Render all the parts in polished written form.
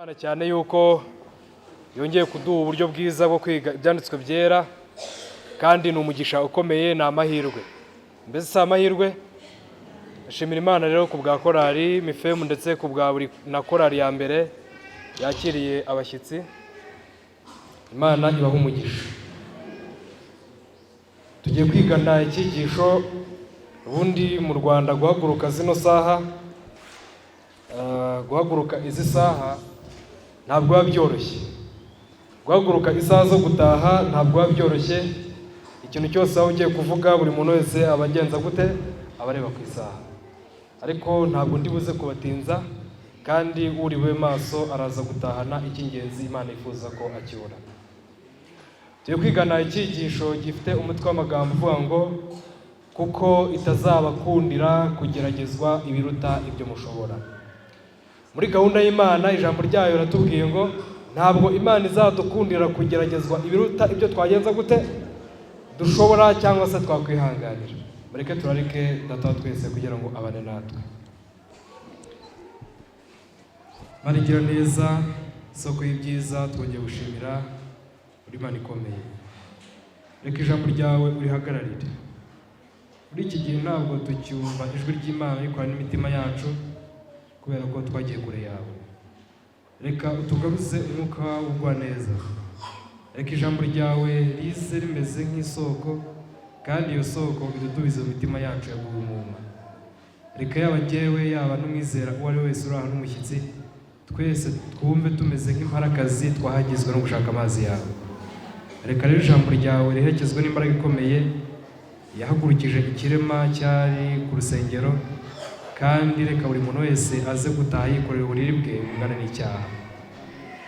Imana cyane yuko yongeye kuduha uburyo bwiza bwo kwiga ibyanditswe byera, kandi ni umugisha ukomeye, ni amahirwe. Mbese si amahirwe? Ashimira Imana rero ku bwa korali Mifemu ndetse ku bwa buri na korali ya mbere yakiriye abashyitsi. Imana ibaha umugisha. Tugiye kwigana icyigisho ubundi mu Rwanda guhaguruka zino saha, guhaguruka izi saha ntabwo biba byoroshye. Guhaguruka isaha zo gutaha ntabwo biba byoroshye. Ikintu cyose aho ugiye kuvuga buri muntu wese abagenza gute, abareba ku isaha. Ariko ntabwo ndi buze kubatinza, kandi uri we maso araza gutahana icy'ingenzi Imana ifuza ko akibona. Tugiye kwigana icyigisho gifite umutwe w'amagambo uvuga ngo kuko itazabakundira kugeragezwa ibiruta ibyo mushobora. Muri gahunda y'Imana ijambo ryayo ratubwiye ngo ntabwo Imana izadukundira kugeragezwa ibiruta ibyo twagenza gute dushobora cyangwa se twakwihanganira. Mureke turarike Data twese kugira ngo abane natwe. Imana igira neza, isoko y'ibyiza, twongeye gushimira uri Imana ikomeye. Reka ijambo ryawe urihagararire. Muri iki gihe ntabwo tucyumva ijwi ry'Imana rikora n'imitima yacu kubera ko twagiye kure yawe. Reka utugaruze umwuka wawe ugwa neza. Reka ijambo ryawe rize rimeze nk'isoko, kandi iyo soko idudubize mu mitima yacu yaguhumuma. Reka yaba jyewe yaba n'umwizera uwo ari wese uri ahantu n'umushyitsi, twese twumve tumeze nk'imparakazi twahagizwe no gushaka amazi yawe. Reka rero ijambo ryawe riherekezwe n'imbaraga ikomeye yahagurukije ikirema cyari ku rusengero, kandi reka buri muntu wese aze gutaha yikorera uburiri bwe bungana n'icyaha.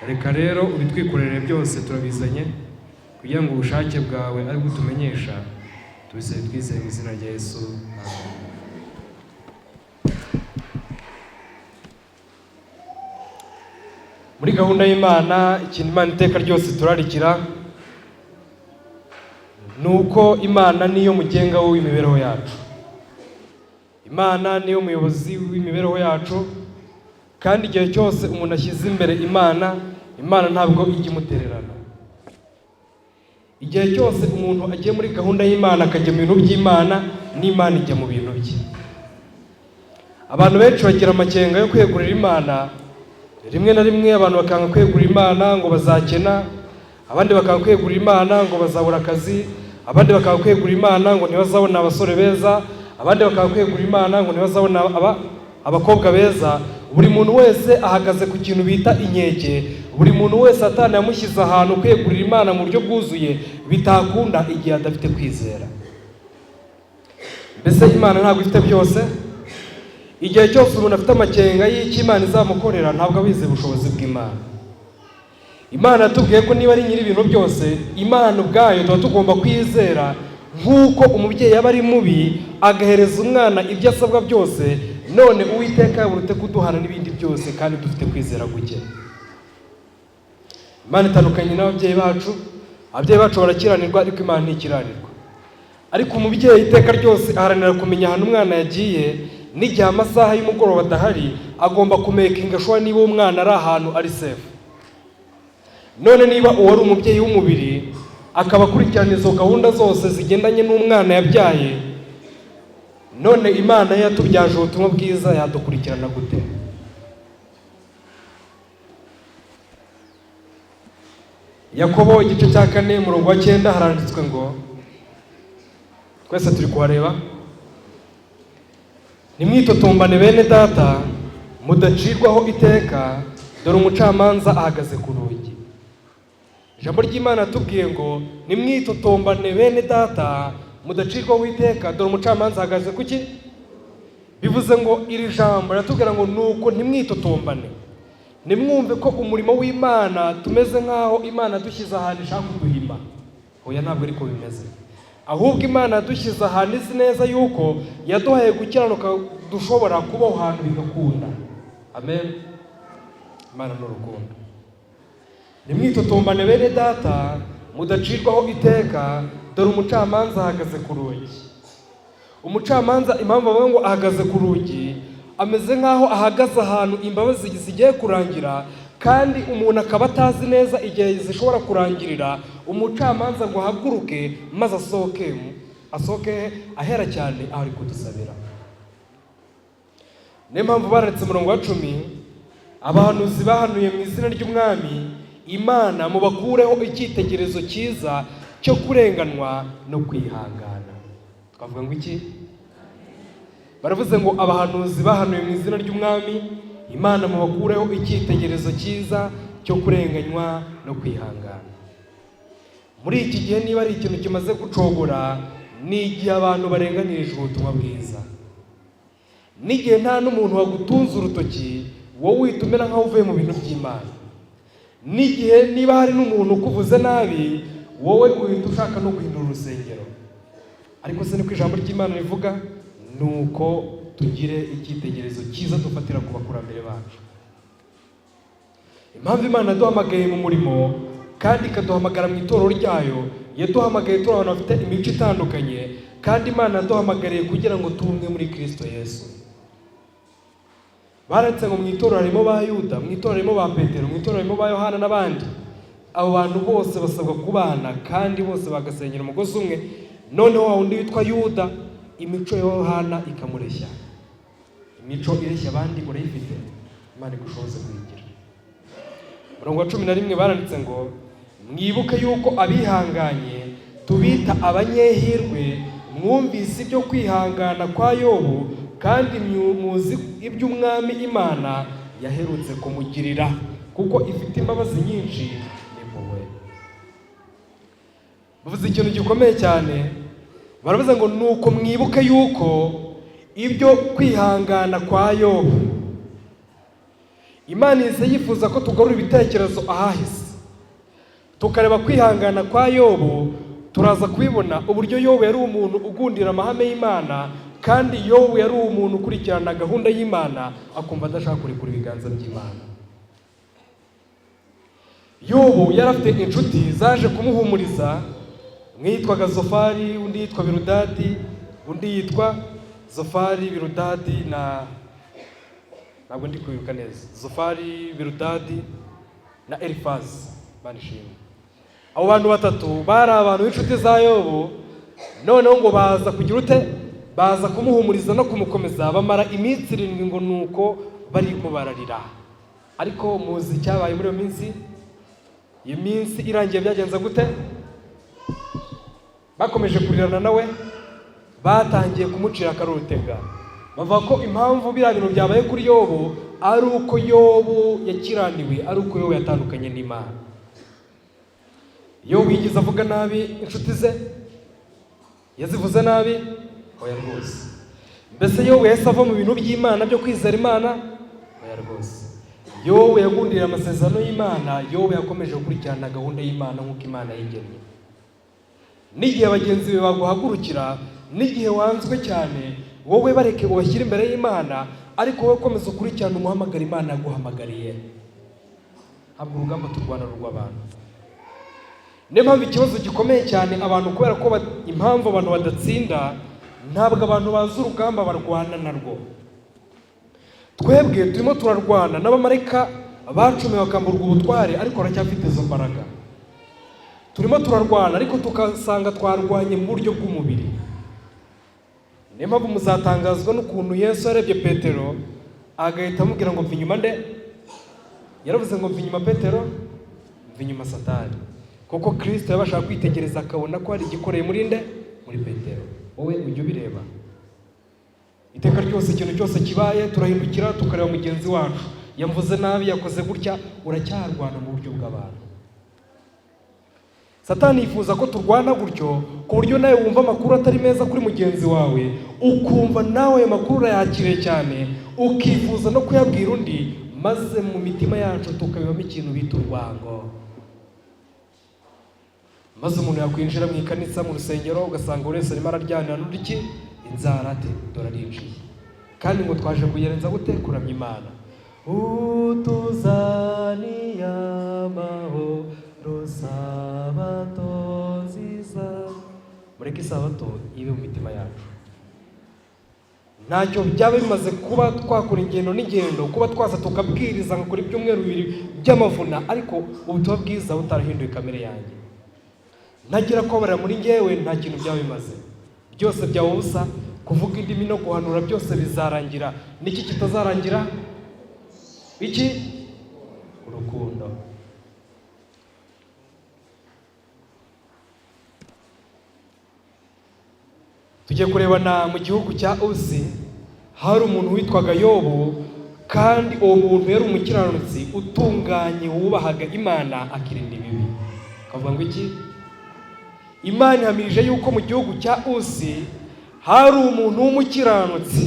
Reka rero ubitwikorere byose turabizanye kugira ngo ubushake bwawe ari gutumenyesha, tubisaba twizeye mu izina rya Yesu. Amen. Muri gahunda y'Imana ikintu Imana iteka ryose turarikira nuko Imana niyo mugenga w'imibereho yacu. Imana niyo muyobozi w'imibereho yacu, kandi igihe cyose umuntu ashyize imbere Imana, Imana ntabwo ijya imutererana. Igihe cyose umuntu agiye muri gahunda y'Imana akajya mu bintu by'Imana, n'Imana ijya mu bintu bye. Abantu benshi bagira amakenga yo kwegurira Imana. Rimwe na rimwe abantu bakanga kwegurira Imana ngo bazakena, abandi bakanga kwegurira Imana ngo bazabura akazi, abandi bakanga kwegurira Imana ngo ntibazabona abasore beza, abandi bakanga kwegurira Imana ngo ntibazabona abakobwa beza. Buri muntu wese ahagaze ku kintu bita inkeke. Buri muntu wese Satani yamushyize ahantu kwegurira Imana mu buryo bwuzuye bitakunda igihe adafite kwizera. Mbese Imana ntabwo ifite byose. Igihe cyose umuntu afite amakenga y'icyo Imana izamukorera, ntabwo abizi ubushobozi bw'Imana. Imana yatubwiye ko niba ari nyiri ibintu byose, Imana ubwayo tuba tugomba kwizera. Nk'uko umubyeyi yaba ari mubi agahereza umwana ibyo asabwa byose, none Uwiteka yaburute kuduhana n'ibindi byose, kandi dufite kwizera guke. Imana itandukanye n'ababyeyi bacu. Ababyeyi bacu barakiranirwa, ariko Imana ntikiranirwa. Ariko umubyeyi iteka ryose aharanira kumenya ahantu umwana yagiye, n'igihe amasaha y'umugoroba adahari agomba kumekinga shuwa niba umwana ari ahantu ari safe. None niba uwo ari umubyeyi w'umubiri akaba akurikirana izo gahunda zose zigendanye n'umwana yabyaye, none Imana yatubyaje ubutumwa bwiza yadukurikirana gute? Yakobo igice cya 4 umurongo wa 9 haranditswe ngo, twese turi kuhareba, nimwitotombane bene data mudacirwaho iteka, dore umucamanza ahagaze ku rugi. Ijambo ry'Imana atubwiye ngo nimwitotombane bene data mudacirwaho iteka, dore umucamanza ahagaze kuki? Bivuze ngo iri jambo ratubwira ngo nuko ntimwitotombane. Nimwumve ko umurimo w'Imana tumeze nk'aho Imana dushyize ahantu ishaka kuduhima. Oya, ntabwo ariko bimeze. Ahubwo Imana dushyize ahantu izi neza yuko yaduhaye gukiranuka dushobora kuba ahantu bigakunda. Amen. Imana n'urukundo. Nimwitotombane bene data mudacirwaho iteka, dore umucamanza ahagaze ku rugi. Umucamanza impamvu avuga ngo ahagaze ku rugi, ameze nk'aho ahagaze ahantu imbabazi zigiye kurangira, kandi umuntu akaba atazi neza igihe zishobora kurangirira, umucamanza ngo ahaguruke maze asohoke ahera cyane aho ari kudusabira. Niyo mpamvu baranditse umurongo wa 10, abahanuzi bahanuye mu izina ry'Umwami Imana mubakureho icyitegererezo cyiza cyo kurenganwa no kwihangana. Twavuga ngo iki? Baravuze ngo abahanuzi bahanuye mu izina ry'Umwami Imana mubakureho icyitegererezo cyiza cyo kurenganywa no kwihangana. Muri iki gihe niba ari ikintu kimaze gucogora, ni igihe abantu barenganirijwe ubutumwa bwiza. N'igihe nta n'umuntu wagutunze urutoki wowe uhita umera nk'aho uvuye mu bintu by'Imana. N'igihe niba hari n'umuntu ukuvuze nabi wowe uhita ushaka no guhindura urusengero. Ariko se niko ijambo ry'Imana rivuga, nuko tugire icyitegererezo cyiza dufatira ku bakurambere bacu. Impamvu Imana yaduhamagaye mu murimo kandi ikaduhamagara mu itorero ryayo, yaduhamagaye turi abantu bafite imico itandukanye, kandi Imana yaduhamagariye kugira ngo tubumwe muri Kristo Yesu. Baranditse ngo mu itorero harimo ba Yuda, mu itorero harimo ba Petero, mu itorero harimo ba Yohana n'abandi. Abo bantu bose basabwa kubana kandi bose bagasenyera umugozi umwe. Noneho wa wundi witwa Yuda, imico ya Yohana ikamureshya. Imico ireshya abandi urayifite, Imana igushoboze kuyigira. Umurongo wa 11 baranditse ngo mwibuke yuko abihanganye tubita abanyehirwe, mwumvise ibyo kwihangana kwa Yobu, kandi muzi iby'Umwami Imana yaherutse kumugirira, kuko ifite imbabazi nyinshi n'impuhwe. Bavuze ikintu gikomeye cyane, baravuze ngo nuko mwibuke yuko ibyo kwihangana kwa Yobu, Imana yise yifuza ko tugarura ibitekerezo ahahise, tukareba kwihangana kwa Yobu. Turaza kubibona uburyo Yobu yari umuntu ugundira amahame y'Imana, kandi Yobu yari umuntu ukurikirana gahunda y'Imana, akumva adashaka kurekura ibiganza by'Imana. Yobu yari afite inshuti zaje kumuhumuriza, umwe yitwaga Zofari, undi yitwa Birudadi, undi yitwa Zofari, Birudadi ntabwo ndi kwibuka neza, Zofari, Birudadi na Elifazi banishimye. Abo bantu batatu bari abantu b'inshuti za Yobu. Noneho ngo baza kugira ute, baza kumuhumuriza no kumukomeza, bamara iminsi 7 ngo nuko bari kubararira. Ariko muzi cyabaye muri iyo minsi? Iyo minsi irangiye byagenze gute? Bakomeje kurirana nawe, batangiye kumucira akarutega. Bavuga ko impamvu biriya bintu byabaye kuri Yobu ari uko Yobu yakiraniwe, ari uko Yobu yatandukanye n'Imana. Yobu yigize avuga nabi inshuti ze, yazivuze nabi, oya rwose. Mbese Yobu yahise ava mu bintu by'Imana byo kwizera Imana, oya rwose. Yobu yagundira amasezerano y'Imana, Yobu yakomeje gukurikirana gahunda y'Imana nk'uko Imana yigennye. N'igihe bagenzi be baguhagurukira, n'igihe wanzwe cyane, wowe bareke ubashyire imbere y'Imana, ariko wowe komeza ukurikirana umuhamagara Imana yaguhamagariye. Ntabwo urugamba turwana rw'abantu. Niyo mpamvu ikibazo gikomeye cyane abantu, kubera ko impamvu abantu badatsinda, ntabwo abantu bazi urugamba barwana narwo. Twebwe turimo turarwana n'abamarayika bacume bakamburwa ubutware, ariko baracyafite izo mbaraga. Turimo turarwana ariko tukasanga twarwanye mu buryo bw'umubiri. Niyo mpamvu muzatangazwa n'ukuntu Yesu yarebye Petero agahita amubwira ngo mva inyuma nde. Yaravuze ngo mva inyuma Petero, mva inyuma Satani. Kuko Kristo yabashaka kwitegereza akabona ko hari igikoreye muri nde, muri Petero. Wowe ujye ubireba. Iteka ryose ikintu cyose kibaye turahindukira tukareba mugenzi wacu, yamvuze nabi, yakoze gutya, uracyarwana mu buryo bw'abantu. Satani yifuza ko turwana gutyo, ku buryo nawe wumva amakuru atari meza kuri mugenzi wawe, ukumva nawe ayo makuru urayakiriye cyane, ukifuza no kuyabwira undi, maze mu mitima yacu tukabibamo ikintu bita urwango. Maze umuntu yakwinjira mu ikanisa, mu rusengero, ugasanga buri wese arimo araryanira n'undi iki, inzara ate, dore arinjiye. Kandi ngo twaje kugerenza gute, kuramya Imana. Utuzaniye amahoro Sabato nziza. Mureke Sabato ibe mu mitima yacu. ntacyo byaba bimaze kuba twakora ingendo n'ingendo, kuba twaza tukabwiriza nkakora ibyumweru 2 by'amavuna, ariko ubutumwa bwiza butarahinduye kamere yanjye, ntagira kubabarira muri njyewe, nta kintu byaba bimaze. Byose byaba ubusa, kuvuga indimi no guhanura byose bizarangira. Niki kitazarangira? Iki? Urukundo. Tujye kurebana mu gihugu cya Uzi, hari umuntu witwaga Yobu, kandi uwo muntu yari umukiranutsi utunganye wubahaga Imana akirinda ibibi. Kavuga ngo iki? Imana ihamirije yuko mu gihugu cya Uzi hari umuntu w'umukiranutsi,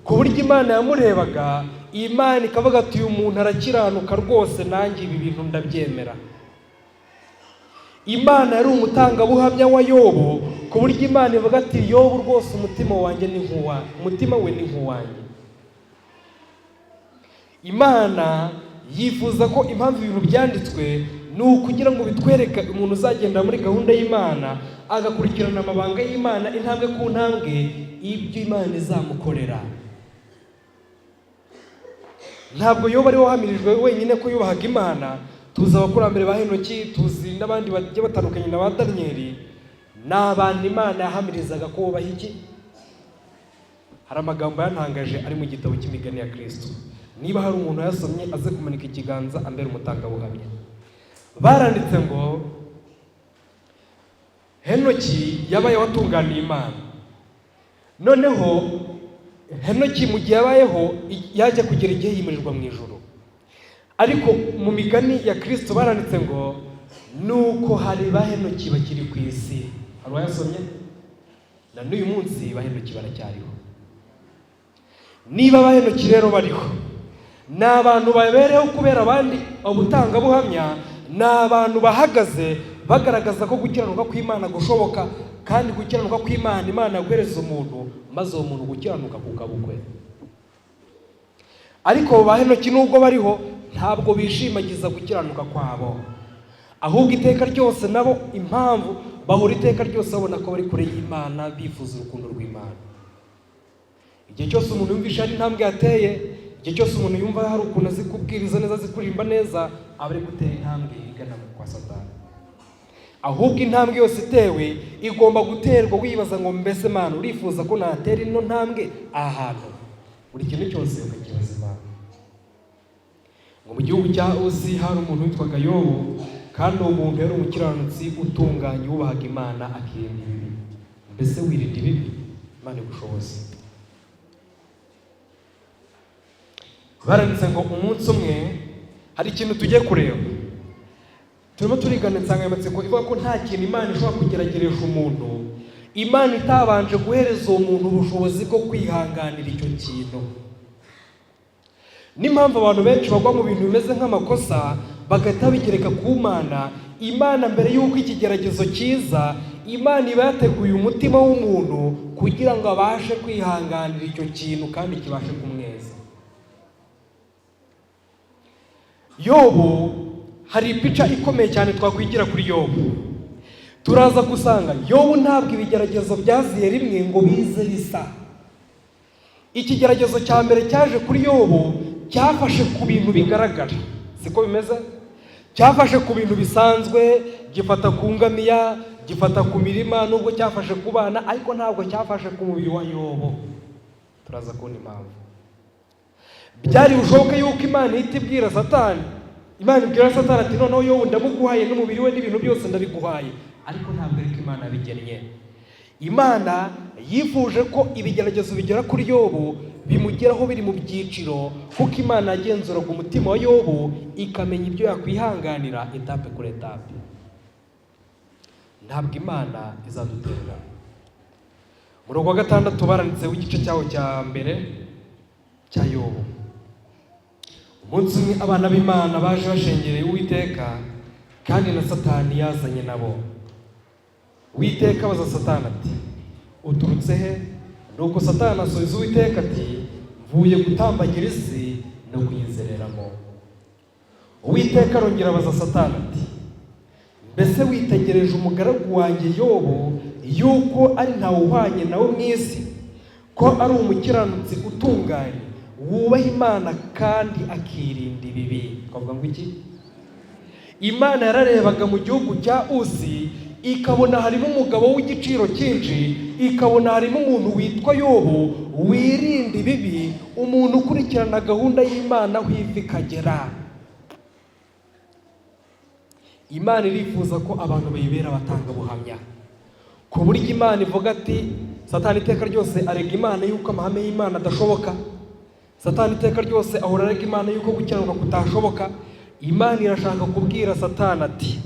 ku buryo Imana yamurebaga, Imana ikavuga ati uyu muntu arakiranuka rwose, nanjye ibi bintu ndabyemera. Imana yari umutangabuhamya wa Yobu, ku buryo Imana ivuga ati Yobu rwose umutima wanjye ni nk'uwa, umutima we ni nk'uwanjye. Imana yifuza ko impamvu ibintu byanditswe ni ukugira ngo bitwereke umuntu uzagenda muri gahunda y'Imana, agakurikirana amabanga y'Imana intambwe ku ntambwe, ibyo Imana izamukorera. Ntabwo Yobu ari wahamirijwe wenyine ko yubahaga Imana. Tuzi abakurambere ba Henoki, tuzi n'abandi bagiye batandukanye na ba Daniyeli, n'abantu Imana yahamirizaga ko bubaha iki. Hari amagambo yantangaje ari mu gitabo cy'imigani ya Kristo. Niba hari umuntu yasomye aze kumanika ikiganza ambere umutangabuhamya. Baranditse ngo Henoki yabaye watunganiye Imana. Noneho Henoki mu gihe yabayeho yaje kugera igihe yimurirwa mu ijuru. Ariko mu migani ya Kristo baranditse ngo nuko hari ba Henoki bakiri ku isi. Hari wayasomye? Na n'uyu munsi ba Henoki baracyariho. Niba ba Henoki rero bariho, ni abantu babereyeho kubera abandi ubutangabuhamya, ni abantu bahagaze bagaragaza ko gukiranuka kw'Imana gushoboka, kandi gukiranuka kw'Imana Imana yaguhereza umuntu, maze uwo muntu gukiranuka kukabukwe. Ariko ba Henoki nubwo bariho, ntabwo bishimagiza gukiranuka kwabo, ahubwo iteka ryose nabo impamvu bahora iteka ryose babona ko bari kure y'Imana, bifuza urukundo rw'Imana. Igihe cyose umuntu yumvisha ari intambwe yateye, igihe cyose umuntu yumva hari ukuntu azi kubwiriza neza, azi kuririmba neza, aba ari gutera intambwe igana kwa Satani. Ahubwo intambwe yose itewe igomba guterwa wibaza ngo mbese Mana urifuza ko natera ino ntambwe ahantu. Buri kintu cyose ukakibaza Imana. Ngo mu gihugu cya Uzi hari umuntu witwaga Yobu, kandi uwo muntu yari umukiranutsi utunganye wubahaga Imana akirinda ibibi. Mbese wirinda ibibi, Imana igushoboze. Baranditse ngo umunsi umwe hari ikintu tugiye kureba. Turimo turigana insanganyamatsiko ivuga ko nta kintu Imana ishobora kugerageresha umuntu Imana itabanje guhereza uwo muntu ubushobozi bwo kwihanganira icyo kintu. N'impamvu abantu benshi bagwa mu bintu bimeze nk'amakosa bagahita bigereka ku Mana. Imana mbere y'uko ikigeragezo kiza, Imana iba yateguye umutima w'umuntu kugira ngo abashe kwihanganira icyo kintu kandi kibashe kumweza. Yobu, hari ipica ikomeye cyane twakwigira kuri Yobu. Turaza gusanga Yobu ntabwo ibigeragezo byaziye rimwe ngo bize bisa. Ikigeragezo cya mbere cyaje kuri Yobu cyafashe ku bintu bigaragara, siko bimeze? Cyafashe ku bintu bisanzwe, gifata ku ngamiya, gifata ku mirima, nubwo cyafashe ku bana, ariko ntabwo cyafashe ku mubiri wa Yobu. Turaza kubona impamvu. Byari bushoboke yuko Imana ihita ibwira Satani, Imana ibwira Satani ati noneho Yobu ndamuguhaye n'umubiri we n'ibintu byose ndabiguhaye, ariko ntabwo ariko Imana yabigennye. Imana yifuje ko ibigeragezo bigera kuri Yobu bimugeraho biri mu byiciro, kuko Imana yagenzuraga umutima wa Yobu ikamenya ibyo yakwihanganira etape kuri etape. Ntabwo Imana izaduterera. Umurongo wa 6 baranditse w'igice cyawo cya mbere cya Yobu. Umunsi umwe abana b'Imana baje bashengereye Uwiteka, kandi na Satani yazanye nabo. Uwiteka abaza Satani ati uturutse he? Nuko Satani asubiza Uwiteka ati mvuye gutambagira isi no kuyizereramo. Uwiteka arongera abaza Satani ati mbese witegereje umugaragu wanjye Yobu yuko ari ntawe uhwanye nawe mu isi, ko ari umukiranutsi utunganye wubaha Imana kandi akirinda ibibi. Twavuga ngo iki? Imana yararebaga mu gihugu cya Uzi ikabona harimo umugabo w'igiciro cyinshi, ikabona harimo umuntu witwa Yobu wirinda ibibi, umuntu ukurikirana gahunda y'Imana aho iva ikagera. Imana irifuza ko abantu bayibera batanga buhamya, ku buryo Imana ivuga ati Satani iteka ryose arega Imana yuko amahame y'Imana adashoboka. Satani iteka ryose ahora arega Imana yuko gukiranuka kutashoboka. Imana irashaka kubwira Satani ati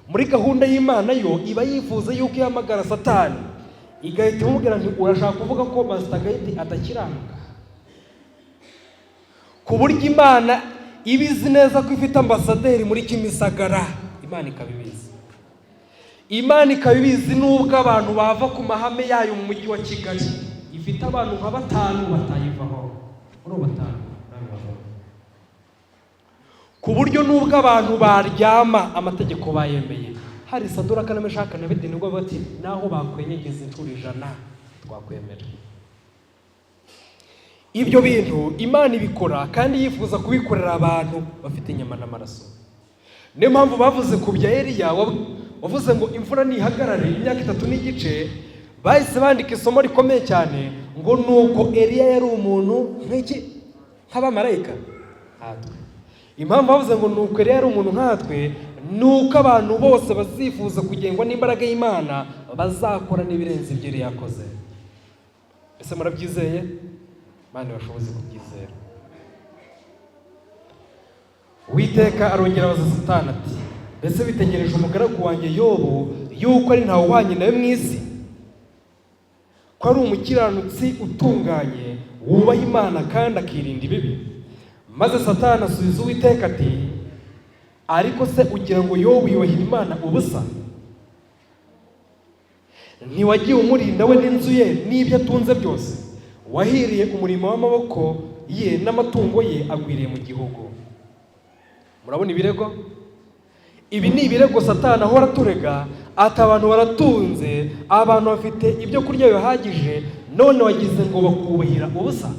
muri gahunda y'Imana yo iba yifuza yuko ihamagara Satani igahita imubwira nti urashaka kuvuga ko Master Guide adakiranuka, ku buryo Imana ibizi neza ko ifite ambasaderi muri Kimisagara. Imana ikabibizi. Imana ikabibizi nubwo abantu bava ku mahame yayo mu mujyi wa Kigali, ifite abantu nka 5 batayivaho, muri 5 ku buryo nubwo abantu baryama amategeko bayemeye. Hari Saduraka na Meshaki na Abedinego bati naho bakwenyegeza inshuro 100 twakwemera. Ibyo bintu Imana ibikora kandi yifuza kubikorera abantu bafite inyama n'amaraso. Niyo mpamvu bavuze ku bya Eliya wavuze ngo imvura nihagarare imyaka 3 n'igice, bahise bandika isomo rikomeye cyane ngo nuko Eliya yari umuntu nk'abamarayika nkatwe. Impamvu bavuze ngo nuko Eliya yari umuntu nkatwe, nuko abantu bose bazifuza kugengwa n'imbaraga y'Imana bazakora n'ibirenze ibyo Eliya yakoze. Ese murabyizeye? Imana ibashoboze kubyizera. Uwiteka arongera abaza Satani ati mbese bitegereje umugaragu wanjye Yobu yuko ari ntawe uhwanye nawe mu isi, ko ari umukiranutsi utunganye wubaha Imana kandi akirinda ibibi? Maze Satani asubiza Uwiteka ati ariko se ugira ngo Yobu yubahira Imana ubusa? Ntiwagiye umurinda we n'inzu ye n'ibyo atunze byose? Wahiriye umurimo w'amaboko ye n'amatungo ye agwiriye mu gihugu. Murabona ibirego? Ibi ni ibirego Satani ahora aturega ati abantu baratunze, abantu bafite ibyo kurya bihagije, none wagize ngo bakubahira ubusa.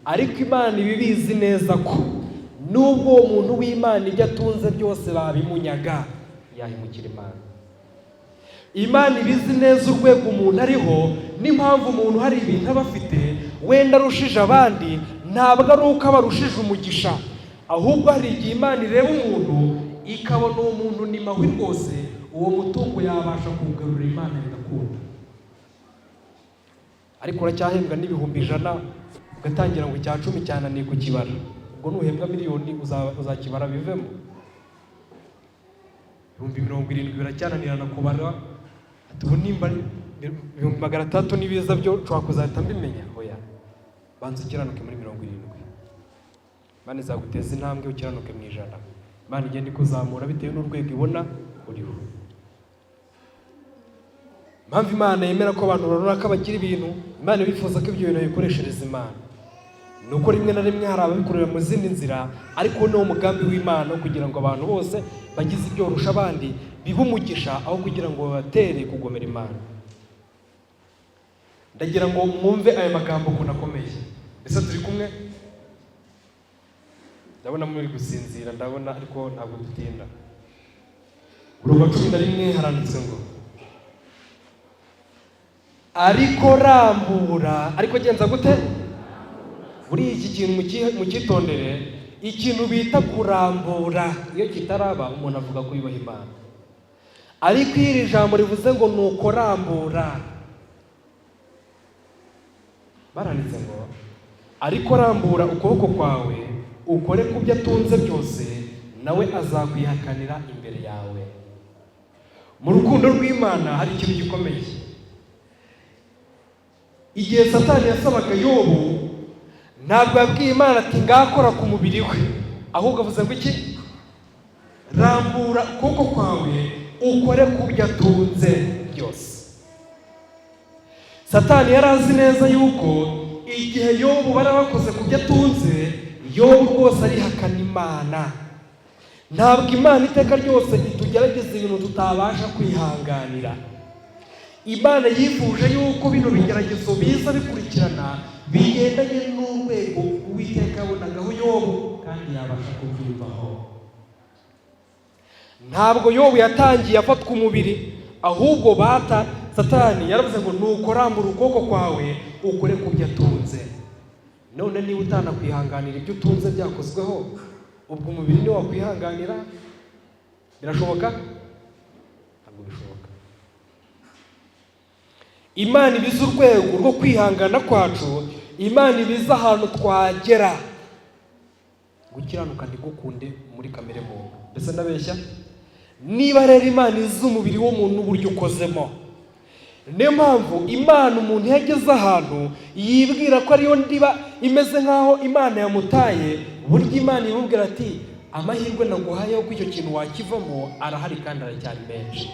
Ariko Imana ibibizi neza ko nubwo uwo muntu w'Imana ibyo atunze byose babimunyaga yahimukira Imana. Imana ibizi neza urwego umuntu ariho n'impamvu umuntu hari ibintu aba afite wenda arushije abandi, ntabwo ari uko abarushije umugisha, ahubwo hari igihe Imana ireba umuntu ikabona uwo muntu ni mahwi rwose, uwo mutungo yabasha kugarurira Imana bigakunda. Ariko uracyahembwa n'ibihumbi 100 ugatangira ngo icya 10 cyananiye kukibara, ubwo nuhembwa miliyoni uzakibara bivemo. 70,000 biracyananirana kubara, ati ubu nimba 300 nibiza byo nshobora kuzahita mbimenya. Oya, banza ukiranuke muri 70. Imana izaguteza intambwe ukiranuke mu 100. Imana igenda ikuzamura bitewe n'urwego ibona uriho. Mpamvu Imana yemera ko abantu runaka bagira ibintu, Imana bifuza ko ibyo bintu bikoreshereza Imana. Nuko rimwe na rimwe hari ababikorera mu zindi nzira, ariko ni umugambi w'Imana kugira ngo abantu bose bagize ibyo barusha abandi bibe umugisha, aho kugira ngo batere kugomera Imana. Ndagira ngo mwumve aya magambo ukuntu akomeye. Ese turi kumwe? Ndabona muri gusinzira, ndabona ariko ntabwo dutinda. Urumva 11 haranditse ngo ariko rambura, ariko genza gute? Buri iki kintu mukitondere, ikintu bita kurambura iyo kitaraba umuntu avuga ko yubaha Imana. Ariko iri jambo rivuze ngo nuko rambura, baranditse ngo ariko rambura ukuboko kwawe ukore ku byo atunze byose, nawe azakwihakanira imbere yawe. Mu rukundo rw'Imana hari ikintu gikomeye. Igihe Satani yasabaga Yobu, ntabwo yabwiye Imana ati ngakora ku mubiri we, ahubwo avuze ngo iki? Rambura ukuboko kwawe ukore ku byo atunze byose. Satani yari azi neza yuko igihe Yobu bari bakoze ku byo atunze, Yobu rwose arihakana Imana. Ntabwo Imana iteka ryose itugerageza ibintu tutabasha kwihanganira. Imana yifuje yuko bino bigeragezo biza bikurikirana bigendanye n'urwego Uwiteka abonagaho Yobu kandi yabasha kubyumvaho. Ntabwo Yobu yatangiye afatwa umubiri, ahubwo Satani yaravuze ngo nuko rambura ukuboko kwawe ukore ku byo atunze. None niba utanakwihanganira ibyo utunze byakozweho, ubwo umubiri ni wakwihanganira? Birashoboka? Ntabwo bishoboka. Imana ibiza urwego rwo kwihangana kwacu, Imana ibiza ahantu twagera. Gukiranuka ntigukunde muri kamere muntu. Mbese ndabeshya? Niba rero Imana izi umubiri w'umuntu n'uburyo ukozemo, niyo mpamvu Imana umuntu yageze ahantu yibwira ko ariyo ndiba imeze nk'aho Imana yamutaye, burya Imana imubwira ati amahirwe naguhaye ko icyo kintu wakivamo arahari kandi aracyari menshi.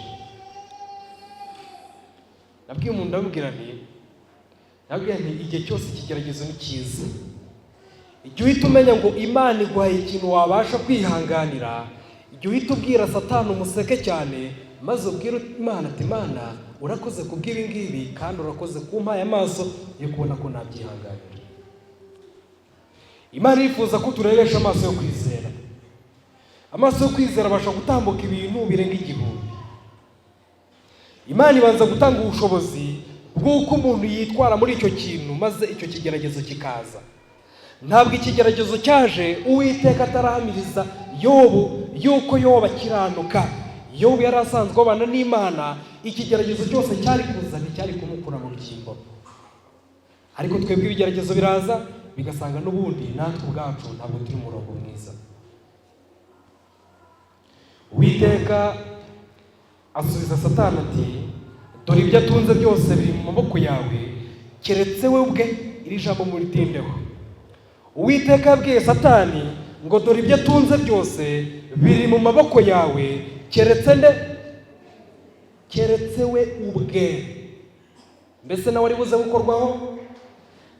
Nabwiye umuntu ndamubwira nti igihe cyose ikigeragezo ni cyiza. Igihe uhita umenya ngo Imana iguhaye ikintu wabasha kwihanganira, igihe uhita ubwira Satani umuseke cyane, maze ubwira Imana ati Imana urakoze kubw'ibi ngibi kandi urakoze kumpaye amaso yo kubona ko nabyihanganira. Imana yifuza ko turebesha amaso yo kwizera. Amaso yo kwizera abasha gutambuka ibintu birenga igihumbi. Imana ibanza gutanga ubushobozi bw'uko umuntu yitwara muri icyo kintu, maze icyo kigeragezo kikaza. Ntabwo ikigeragezo cyaje Uwiteka atarahamiriza Yobu yuko Yobu akiranuka. Yobu yari asanzwe abana n'Imana, ikigeragezo cyose cyari kuza nticyari kumukura mu byimbo. Ariko twebwe ibigeragezo biraza bigasanga n'ubundi natwe ubwacu ntabwo turi mu murongo mwiza. Uwiteka asubiza Satani ati dore ibyo atunze byose biri mu maboko yawe, keretse we ubwe. Iri jambo muritindeho. Uwiteka yabwiye Satani ngo dore ibyo atunze byose biri mu maboko yawe, keretse nde? Keretse we ubwe. Mbese nawe ari buze gukorwaho?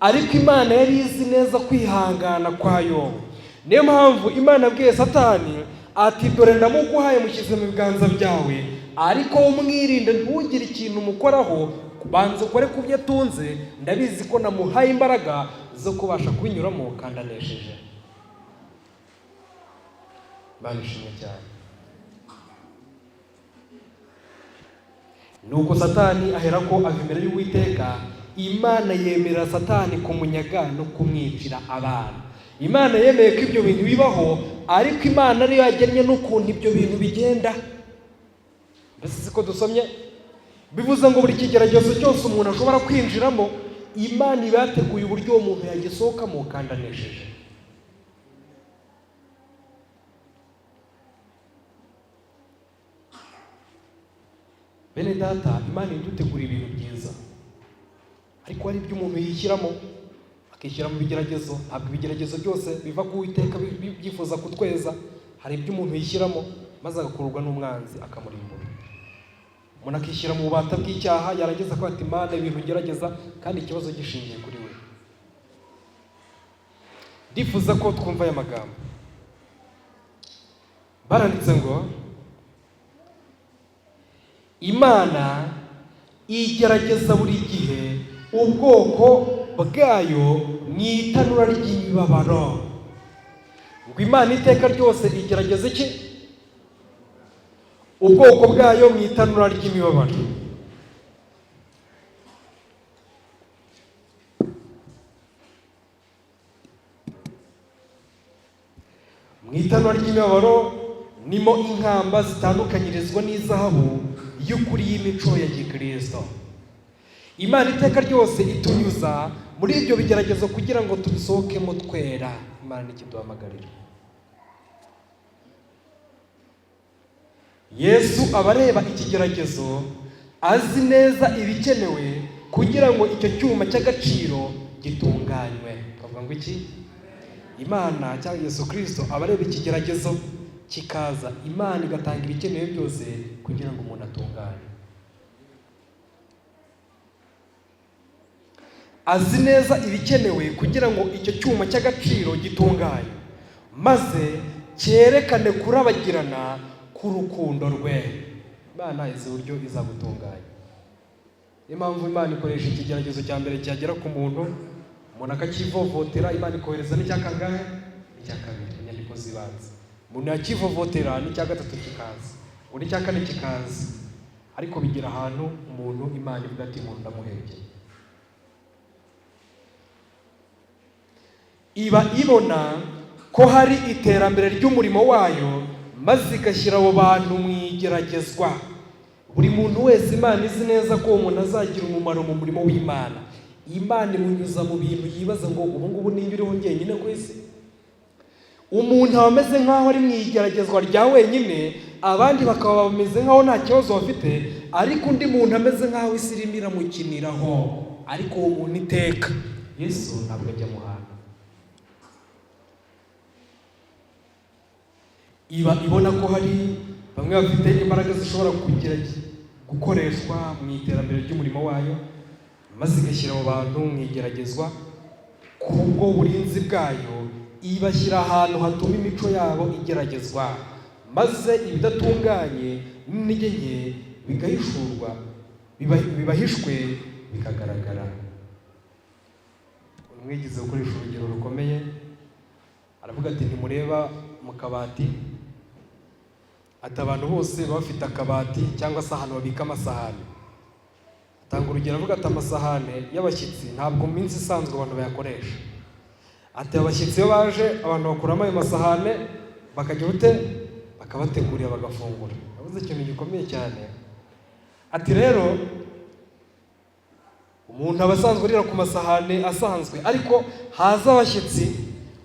Ariko Imana yari izi neza kwihangana kwa Yobu. Niyo mpamvu Imana yabwiye Satani ati dore ndamuguhaye mushyize mu biganza byawe, ariko umwirinde ntugire ikintu umukoraho, kubanza ukore ku byo atunze, ndabizi ko namuhaye imbaraga zo kubasha kubinyuramo kandi anesheje. Banishimye cyane. Nuko Satani aherako ava imbere y'Uwiteka. Imana yemerera Satani kumunyaga no kumwicira abana. Imana yemeye ko ibyo bintu bibaho, ariko Imana ariyo yagennye n'ukuntu ibyo bintu bigenda. Mbese siko dusomye? Bivuze ngo buri kigeragezo cyose umuntu ashobora kwinjiramo, Imana iba yateguye uburyo uwo muntu yagisohokamo kandi anesheje. Bene data, Imana idutegura ibintu byiza, ariko hari ibyo umuntu yishyiramo akishyira mu bigeragezo. Ntabwo ibigeragezo byose biva ku Uwiteka byifuza kutweza. Hari ibyo umuntu yishyiramo maze agakururwa n'umwanzi akamurimbura. Umuntu akishyira mu bubata bw'icyaha, yarageza ko ati Imana ibintu ngerageza kandi ikibazo gishingiye kuri we. Ndifuza ko twumva aya magambo. Baranditse ngo Imana igerageza buri gihe ubwoko bwayo mu itanura ry'imibabaro. Ngo Imana iteka ryose igerageza iki? Ubwoko bwayo mu itanura ry'imibabaro. Mu itanura ry'imibabaro nimo inkamba zitandukanyirizwa n'izahabu y'ukuri y'imico ya Gikristo. Imana iteka ryose itunyuza muri ibyo bigeragezo kugira ngo tubisohokemo twera. Imana nikiduhamagarira. Yesu abareba ikigeragezo, azi neza ibikenewe kugira ngo icyo cyuma cy'agaciro gitunganywe. Twavuga ngo iki? Imana cyangwa Yesu Kristo abareba ikigeragezo kikaza, Imana igatanga ibikenewe byose kugira ngo umuntu atungane. Azi neza ibikenewe kugira ngo icyo cyuma cy'agaciro gitunganye, maze cyerekane kurabagirana k'urukundo rwe. Imana izi uburyo izagutunganya. Niyo mpamvu Imana ikoresha ikigeragezo cya mbere cyagera ku muntu, umuntu akakivovotera, Imana ikohereza n'icya kangahe? N'icya kabiri, inyandiko z'ibanze. Umuntu yakivovotera n'icya gatatu kikaza, undi icya kane kikaza, ariko bigira ahantu umuntu Imana ivuga ati umuntu ndamuhebye. Iba ibona ko hari iterambere ry'umurimo wayo, maze igashyira abo bantu mu igeragezwa. Buri muntu wese Imana izi neza ko uwo muntu azagira umumaro mu murimo w'Imana. Imana imunyuza mu bintu yibaza ngo ubu ngubu ninjye uriho njyenyine ku isi. Umuntu aba ameze nk'aho ari mu igeragezwa rya wenyine, abandi bakaba bameze nk'aho nta kibazo bafite, ariko undi muntu ameze nk'aho isi irimo iramukiniraho, ariko uwo muntu iteka Yesu ntabwo ajya muhana. Iba ibona ko hari bamwe bafite imbaraga zishobora gukoreshwa mu iterambere ry'umurimo wayo, maze igashyira abo bantu mu igeragezwa. Kubwo burinzi bwayo ibashyira ahantu hatuma imico yabo igeragezwa, maze ibidatunganye n'intege nke bigahishurwa, bibahishwe bikagaragara. Umwigize gukoresha urugero rukomeye, aravuga ati ntimureba mu kabati, ati abantu bose baba bafite akabati cyangwa se ahantu babika amasahani. Atanga urugero avuga ati amasahane y'abashyitsi ntabwo mu minsi isanzwe abantu bayakoresha. Ati abashyitsi iyo baje abantu bakuramo ayo masahane bakajya bakabategurira bagafungura. Yavuze ikintu gikomeye cyane. Ati rero umuntu aba asanzwe arira ku masahane asanzwe, ariko haza abashyitsi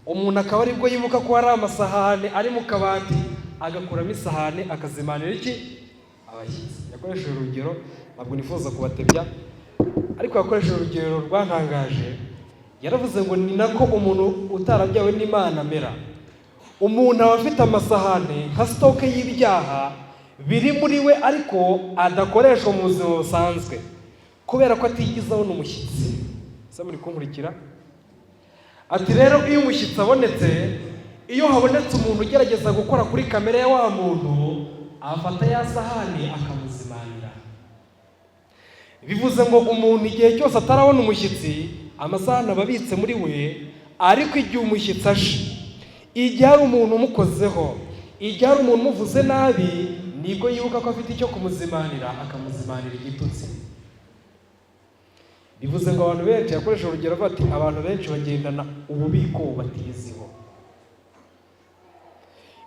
umuntu akaba aribwo yibuka ko hari amasahane ari mu kabati, agakuramo isahane akazimanira iki? Abashyitsi. Yakoresheje urugero, ntabwo nifuza kubatebya, ariko yakoresheje urugero rwantangaje. Yaravuze ngo ni nako umuntu utarabyawe n'Imana amera. Umuntu aba afite amasahane nka sitoke y'ibyaha biri muri we, ariko adakoreshwa mu buzima busanzwe kubera ko atigeze abona umushyitsi. Ese muri kunkurikira? Ati rero iyo umushyitsi abonetse, iyo habonetse umuntu ugerageza gukora kuri kamere ya wa muntu, afata ya sahani akamuzimanira. Bivuze ngo umuntu igihe cyose atarabona umushyitsi, amasahani aba abitse muri we, ariko igihe umushyitsi aje, igihe hari umuntu umukozeho, igihe hari umuntu umuvuze nabi, nibwo yibuka ko afite icyo kumuzimanira, akamuzimanira igitutsi. Bivuze ngo abantu benshi, yakoresha urugero avuga ati abantu benshi bagendana ububiko batiziho.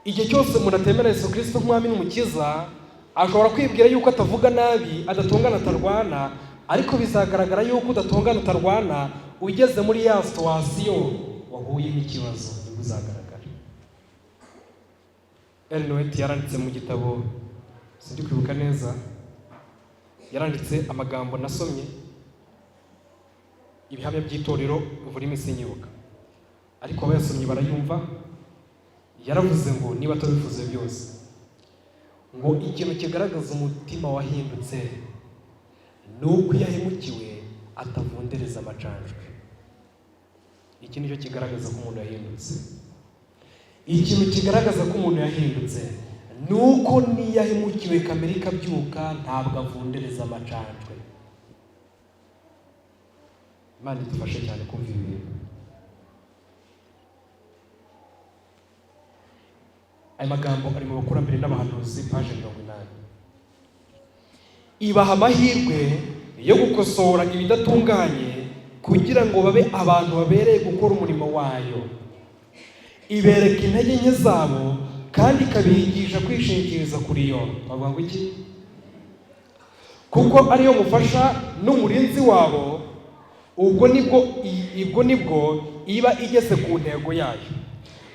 Igihe cyose umuntu atemera Yesu Kristo nk'umwami n'umukiza, ashobora kwibwira yuko atavuga nabi, adatongana, atarwana, ariko bizagaragara yuko udatongana, utarwana, ugeze muri ya situwasiyo wahuye n'ikibazo, nibwo uzagaragara. Ellen White yaranditse mu gitabo, sindi kwibuka neza, yaranditse amagambo nasomye, ibihamya by'itorero buri minsi nyibuka, ariko abayasomye barayumva. Yaravuze ngo niba atabivuze byose, ngo ikintu kigaragaza umutima wahindutse ni uko iyo ahemukiwe atavundereza amacanjwe. Iki nicyo kigaragaza ko umuntu yahindutse. Ikintu kigaragaza ko umuntu yahindutse ni uko niyo ahemukiwe kamere ikabyuka, ntabwo avundereza amacanjwe. Imana idufashe cyane kumva ibi bintu. Aya magambo ari mu bakurambere n'abahanuzi, paje 80. Ibaha amahirwe yo gukosora ibidatunganye kugira ngo babe abantu babereye gukora umurimo wayo. Ibereka intege nke zabo kandi ikabigisha kwishingikiriza kuri yo. Bavuga ngo iki? Kuko ariyo mufasha n'umurinzi wabo, ubwo nibwo iba igeze ku ntego yayo.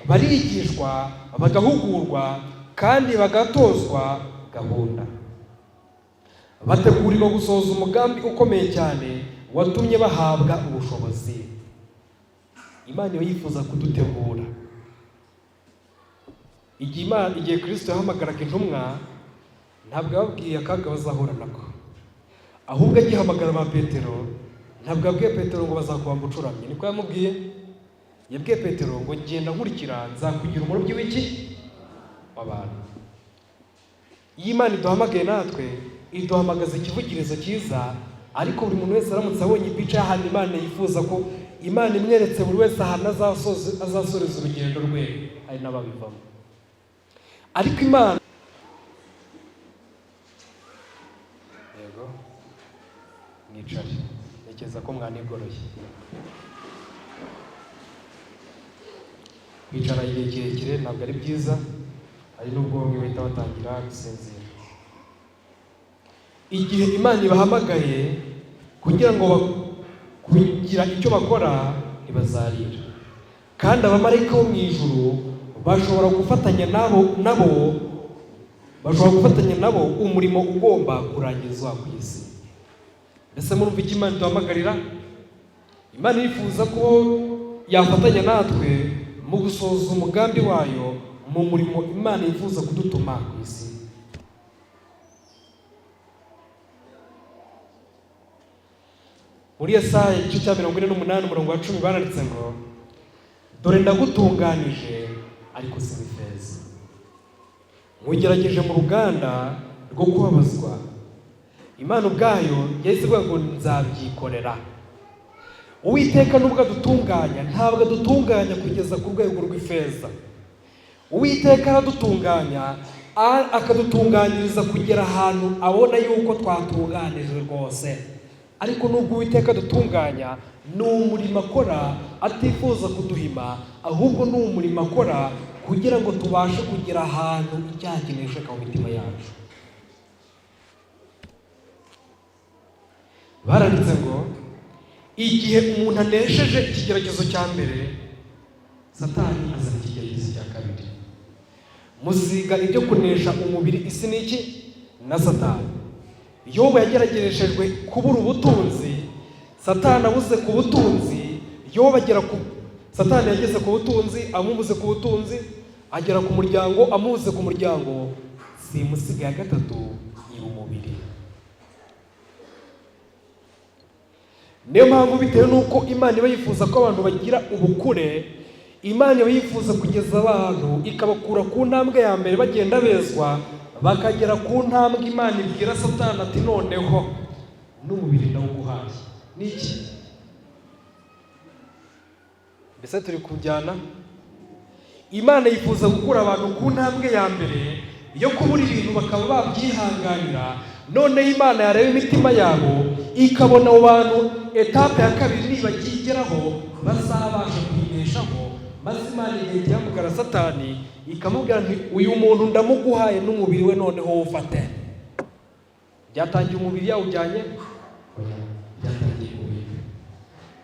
Barigishwa, bagahugurwa, kandi bagatozwa gahunda. Bategurirwa gusohoza umugambi ukomeye cyane watumye bahabwa ubushobozi. Imana yifuza kudutegura. Igihe Kristo yahamagaraga intumwa, ntabwo yababwiye akaga bazahura nako, ahubwo agihamagara ba Petero, ntabwo yabwiye Petero ngo bazakubamba ucuramye. Niko yamubwiye? Yabwiye Petero ngo genda nkurikira, nzakugira umurobyi w'iki? W'abantu. Iyo Imana iduhamagaye natwe, iduhamagaza ikivugirizo cyiza, ariko buri muntu wese aramutse abonye ipica y'ahantu Imana yifuza ko Imana imweretse buri wese ahantu azasoreza urugendo rwe, hari n'ababivamo. Ariko Imana yego mwicare, ntekereza ko mwanigoroye. Kwicara igihe kirekire ntabwo ari byiza, hari n'ubwo bamwe bahita batangira gusinzira. Igihe Imana ibahamagaye kugira ngo kugira icyo bakora, ntibazarira. Kandi abamarayika bo mu ijuru bashobora gufatanya nabo umurimo ugomba kurangizwa ku isi. Mbese murumva icyo Imana iduhamagarira? Imana yifuza ko yafatanya natwe mu gusohoza umugambi wayo mu murimo Imana yifuza kudutuma ku isi. Muri Yesaya igice cya 48 umurongo wa 10 baranditse ngo, dore ndagutunganije ariko si ifeza, nkugerageje mu ruganda rwo kubabazwa. Imana ubwayo yahise ivuga ngo nzabyikorera. Uwiteka nubwo adutunganya, ntabwo adutunganya kugeza ku rwego rw'ifeza. Uwiteka aradutunganya, akadutunganyiriza kugera ahantu abona yuko twatunganijwe rwose. Ariko nubwo Uwiteka adutunganya, ni umurimo akora atifuza kuduhima, ahubwo ni umurimo akora kugira ngo tubashe kugera ahantu icyaha kinesheka mu mitima yacu. Baranditse ngo igihe umuntu anesheje ikigeragezo cya mbere, Satani azana ikigeragezo cya kabiri. Muziga ibyo kunesha umubiri isi n'iki? Na Satani. Yobu yageragereshejwe kubura ubutunzi, Satani abuze ku butunzi. Satani yageze ku butunzi, amubuze ku butunzi, agera ku muryango, amubuze ku muryango, simusiga ya gatatu iba umubiri. Niyo mpamvu bitewe n'uko Imana iba yifuza ko abantu bagira ubukure, Imana iba yifuza kugeza abantu ikabakura ku ntambwe ya mbere bagenda bezwa, bakagera ku ntambwe Imana ibwira Satani ati noneho n'umubiri ndawuguhaye. Niki? Mbese turi kujyana? Imana yifuza gukura abantu ku ntambwe ya mbere yo kubura ibintu bakaba babyihanganira. Noneho Imana yareba imitima yabo ikabona abo bantu etape ya kabiri nibagigeraho bazabasha kuyineshaho, maze Imana igihe ihamagara Satani ikamubwira nti uyu muntu ndamuguhaye n'umubiri we, noneho ufate. Byatangiye umubiri yawujyanye? Byatangiye ku bintu.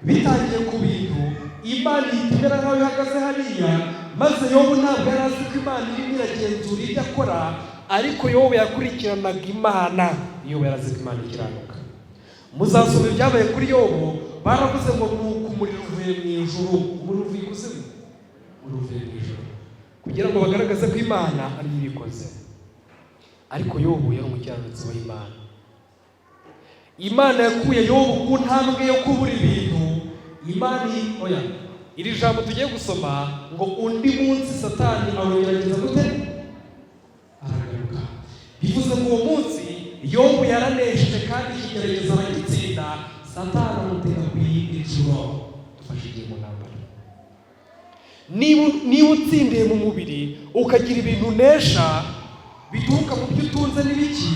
Bitangiye ku bintu, Imana itimera nkaho ihagaze hariya, maze Yobu ntabwo yari azi ko Imana irimo iragenzura ibyo akora, ariko Yobu yakurikiranaga Imana. Yobu yari azi ko Imana ikiranuka. Muzasoma ibyabaye kuri Yobu, baravuze ngo nuko umuriro uvuye mu ijuru. Umuriro uvuye ikuzimu? Umuriro uvuye mu ijuru, kugira ngo bagaragaze ko Imana ari yo ibikoze. Ariko Yobu yari umukiranutsi w'Imana. Imana yakuye Yobu ku ntambwe yo kubura ibintu. Iri jambo tugiye gusoma ngo undi munsi Satani agerageza gute? Aragaruka. Bivuze ngo uwo munsi Yobu yaranesheje kandi ikigerageza aragitsinda. Satani amutera ku ijuru. Dufashe igihe mu ntambara. Niba utsindiye mu mubiri ukagira ibintu unesha bituruka mu byo utunze n'ibiki,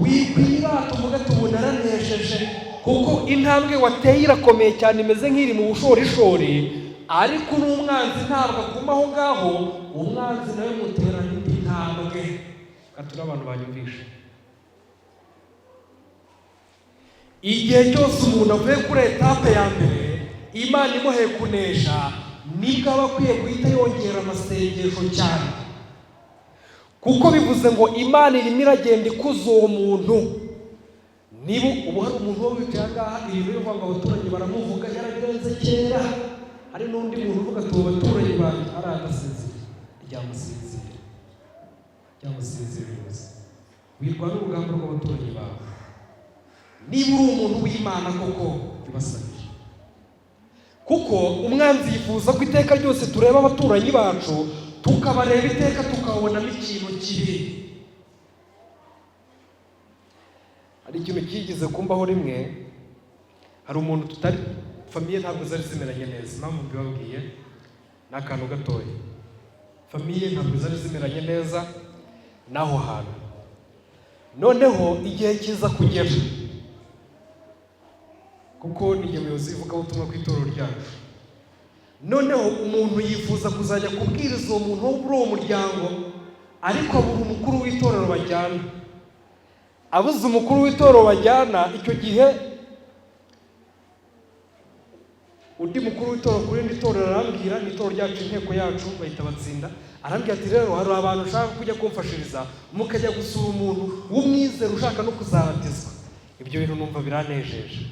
wikwirata uvuga ati ubu naranesheje, kuko intambwe wateye irakomeye cyane, imeze nk'iri mu bushorishori. Ariko n'umwanzi ntabwo akuma aho ngaho, umwanzi nawe mutera n'indi ntambwe. Katura abantu banyumvisha. Igihe cyose umuntu avuye kuri etape ya mbere, Imana imuheye kunesha, nibwo aba akwiye guhita yongera amasengesho cyane, kuko bivuze ngo Imana irimo iragenda ikuza uwo muntu. Niba ubu hari umuntu wo wicaye ngaha, ibintu bivuga ngo abaturage baramuvuga yarabirenze kera, hari n'undi muntu uvuga ati abaturage banjye aragasinzira, ryamusinzira rwose. Wirwana urugamba rw'abaturanyi bawe. Niba uri umuntu w'Imana koko ubasabire, kuko umwanzi yifuza ko iteka ryose tureba abaturanyi bacu, tukabareba iteka tukabonamo ikintu kibi. Hari ikintu kigeze kumbaho rimwe, hari umuntu famiye ntabwo zari zimeranye neza. Impamvu mbibabwiye ni akantu gatoya. Famiye ntabwo zari zimeranye neza n'aho hantu. Noneho igihe kiza kugera, kuko ni umuyobozi w'ivugabutumwa ku itorero ryacu, noneho umuntu yifuza kuzajya kubwiriza uwo muntu wo muri uwo muryango, ariko abura umukuru w'itorero bajyana. Abuze umukuru w'itorero bajyana, icyo gihe undi mukuru w'itorero ku rindi torero arambwira, ni itorero ryacu, inteko yacu bahita batsinda, arambwira ati rero hari abantu ushaka kujya kumfashiriza, mukajya gusura umuntu w'umwizero ushaka no kuzabatizwa. Ibyo bintu numva biranejeje,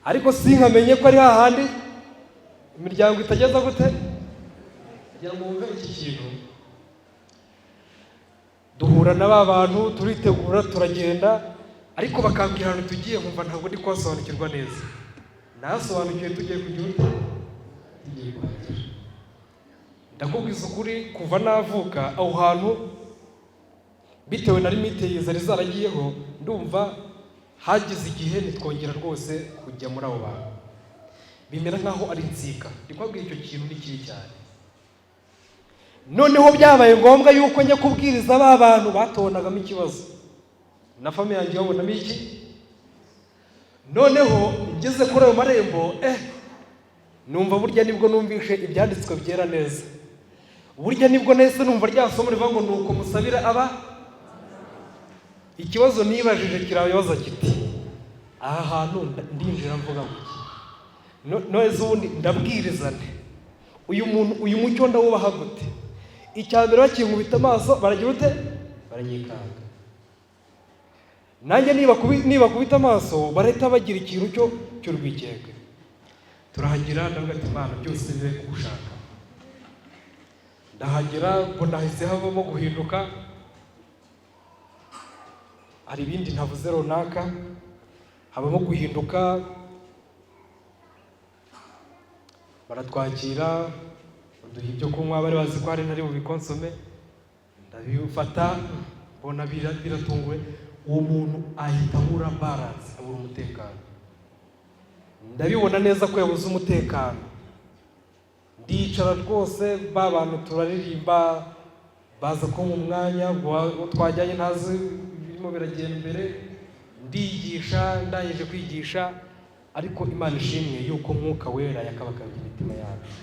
ariko sinkamenye ko ari hahandi imiryango itageza gute. Kugira ngo wumve iki kintu, duhura na ba bantu, turitegura, turagenda, ariko bakambwira ahantu tugiye, nkumva ntabwo ndi kuhasobanukirwa neza. Nasobanukiwe tugiye kujya tugiye kuhagera. Ndakubwiza ukuri, kuva navuka aho hantu, bitewe na limite zari zaragiyeho, ndumva hagize igihe nitwongera rwose kujya muri abo bantu. Bimera nkaho ari insika. Ndikwabwira icyo kintu ni kibi cyane. Noneho byabaye ngombwa yuko njya kubwiriza ba bantu batonagamo ikibazo, na famiye yanjye babonamo iki. Noneho ngeze kuri ayo marembo, numva burya nibwo numvishe ibyanditswe byera neza. Burya nibwo nahise numva rya somo rivuga ngo nuko musabira aba. Ikibazo nibajije kirabaza kiti, aha hantu ndinjira mvuga ngo noeze ubundi ndabwiriza nte? Uyu mucyo ndawubaha gute? Icyambere bakinkubita amaso baragira ute? Baranyikanga. Nanjye niba kubita amaso barahita bagira ikintu cy'urwikekwe. Turahagira, ndavuga ati Imana byose bibe kugushaka. Ndahagera ngo nahise havamo guhinduka. Hari ibindi ntavuze runaka, habamo guhinduka. Baratwakira, baduha ibyo kunywa, bari bazi ko hari ntari bubikonsome. Ndabifata, mbona biratunguwe. Uwo muntu ahita abura balance, abura umutekano. Ndabibona neza ko yabuze umutekano. Ndicara rwose, ba bantu turaririmba, baza ko mu mwanya twajyanye ntazi birimo biragenda imbere, ndigisha, ndangije kwigisha, ariko Imana ishimwe yuko Mwuka Wera yakabakabye imitima yacu.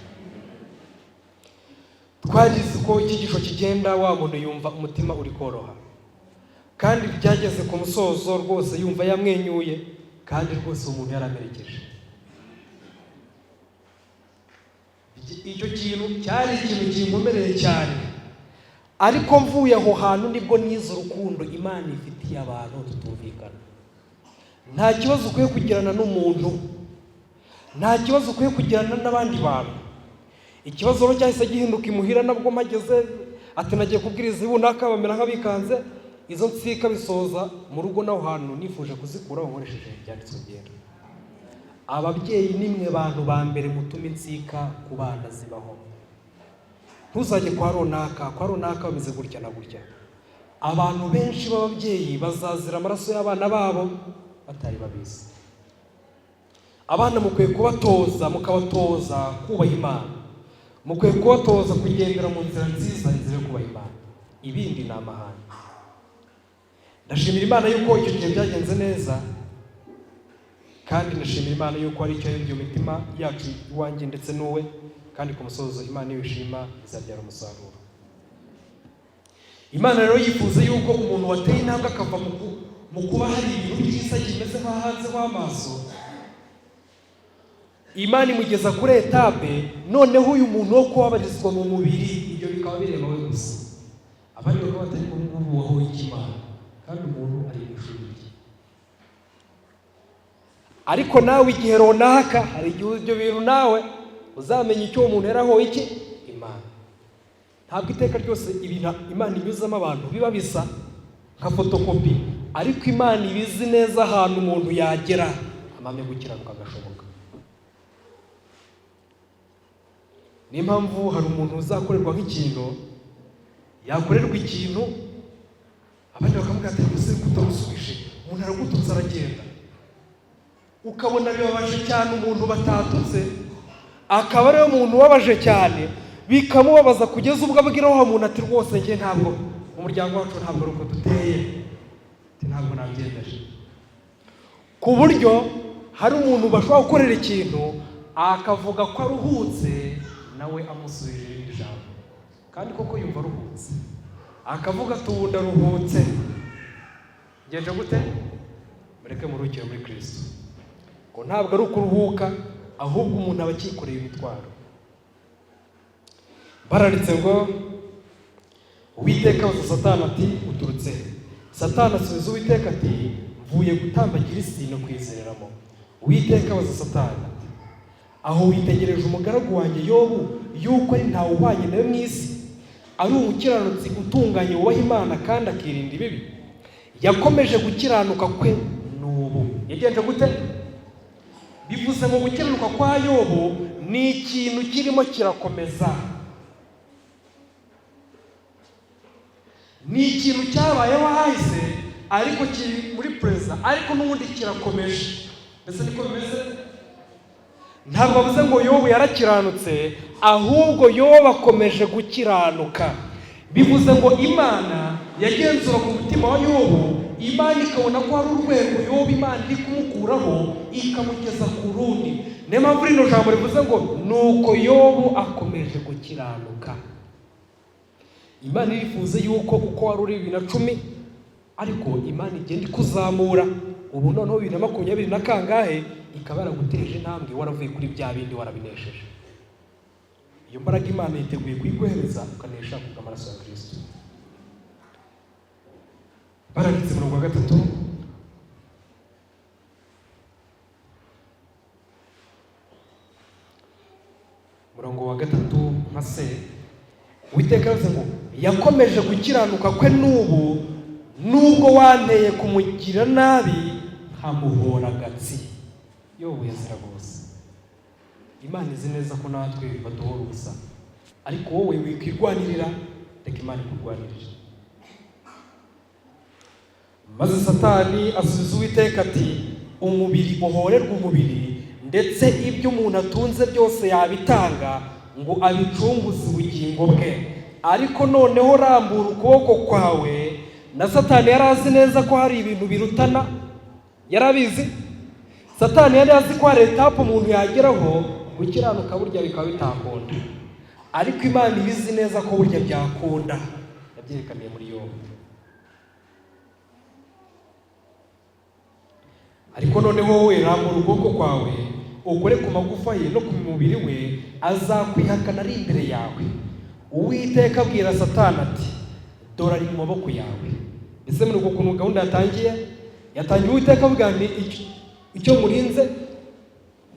Twagize ko icyigisho kigenda, wa muntu yumva umutima uri koroha, kandi byageze ku musozo rwose yumva yamwenyuye, kandi rwose umuntu yaramerekeje. Icyo kintu cyari ikintu kinkomereye cyane, ariko mvuye aho hantu nibwo nize urukundo Imana ifitiye abantu tutumvikana. Nta kibazo ukwiye kugirana n'umuntu, nta kibazo ukwiye kugirana n'abandi bantu. Ikibazo rero cyahise gihinduka imuhira, nabwo mageze ati nagiye kubwiriza ibunaka, bamera nk'abikanze. Izo nsika bisoza mu rugo naho hantu nifuje kuzikura nkoresheje ibyanditswe byera. Ababyeyi nimwe bantu ba mbere mutuma insika ku bana zibaho. Ntuzajye kwa runaka bameze gutya na gutya. Abantu benshi b'ababyeyi bazazira amaraso y'abana babo batari babizi. Abana mukwiye kubatoza, mukabatoza kubaha Imana. Mukwiye kubatoza kugendera mu nzira nziza, inzira yo kubaha Imana. Ibindi ni amahane. Ndashimira Imana yuko icyo gihe byagenze neza, kandi ndashimira Imana yuko ari icyo yumviye imitima yacu, iwanjye ndetse n'uwe, kandi ku musozo Imana yishima izabyara umusaruro. Imana rero yifuza yuko umuntu wateye intambwe akava mu kuba hari ibintu byiza kimeze nka hanze h'amaso, Imana imugeza kuri etape noneho uyu muntu wo kubabarizwa mu mubiri, ibyo bikaba bireba we gusa. Abandi bakaba batari mu ngubu waho Imana, kandi umuntu ari ishuri rye. Ariko nawe igihe runaka, hari igihe ibyo bintu nawe uzamenya icyo umuntu yaraho iki Imana. Ntabwo iteka ryose ibintu Imana inyuzamo abantu biba bisa nka fotokopi, ariko Imana ibizi neza ahantu umuntu yagera amame gukiranuka agashoboka. Niyo mpamvu hari umuntu uzakorerwa nk'ikintu, yakorerwa ikintu abandi bakamubwira ati ese kutamusubije, umuntu aragututse aragenda. ukabona bibabaje cyane umuntu batatutse, akaba ariwe muntu ubabaje cyane, bikamubabaza kugeza ubwo abwiraho wa muntu ati rwose njye ntabwo umuryango wacu ntabwo ari uko duteye, ntabwo nabyendaje. Ku buryo hari umuntu bashobora gukorera ikintu akavuga ko aruhutse, nawe amusubije irindi jambo kandi koko yumva aruhutse, akavuga ati ubu ndaruhutse. Genje gute? Mureke muruhukire muri Kristo. Ngo ntabwo ari ukuruhuka, ahubwo umuntu aba akikoreye imitwaro. Baranditse ngo Uwiteka abaza Satani ati uturutse he? Satani asubiza Uwiteka ati mvuye gutambagira isi no kwizereramo. Uwiteka abaza Satani ati aho witegereje umugaragu wanjye Yobu yuko ari ntawe uhwanye nawe mu isi, ari umukiranutsi utunganye wubaha Imana kandi akirinda ibibi, yakomeje gukiranuka kwe n'ubu. Yagenje gute? Bivuze ngo gukiranuka kwa Yobu ni ikintu kirimo kirakomeza, ni ikintu cyabayeho hahise ariko kiri muri preza, ariko n'ubundi kirakomeje. Mbese niko bimeze? Ntabwo bavuze ngo Yobu yarakiranutse, ahubwo Yobu akomeje gukiranuka. Bivuze ngo Imana yagenzura ku mutima wa Yobu, Imana ikabona ko hari urwego Yobu Imana iri kumukuraho ikamugeza ku rundi. Niyo mpamvu rino jambo rivuze ngo nuko Yobu akomeje gukiranuka. Imana irifuza yuko uko wari uri 2010 ariko Imana igenda ikuzamura, ubu noneho 2020 na kangahe ikaba yaraguteje intambwe, waravuye kuri bya bindi warabinesheje. Iyo mbaraga Imana yiteguye kuyiguhereza ukanesha kubw'amaraso ya Kristo. Baranditse mu rwa 3 murongo wa 3 nka se, Uwiteka yavuze ngo yakomeje gukiranuka kwe n'ubu, nubwo wanteye kumugira nabi nkamuhora gatsi. Yobu yazira rwose. Imana izi neza ko natwe baduhora ubusa, ariko wowe wikwirwanirira, reka Imana ikurwanirire. Maze Satani asubiza Uwiteka ati umubiri uhorerwa umubiri, ndetse ibyo umuntu atunze byose yabitanga ngo abicunguze ubugingo bwe. Ariko noneho rambura ukuboko kwawe. Na Satani yari azi neza ko hari ibintu birutana, yarabizi. Satani yari azi ko hari etape umuntu yageraho gukiranuka burya bikaba bitakunda, ariko Imana ibizi neza ko burya byakunda. Yabyerekaniye muri Yobu. Ariko noneho wowe rambura ukuboko kwawe ukore ku magufa ye no ku mubiri we, azakwihakana ari imbere yawe. Uwiteka abwira Satani ati dore ari mu maboko yawe. Ese muri uko kuntu gahunda yatangiye Uwiteka avuga ni icyo murinze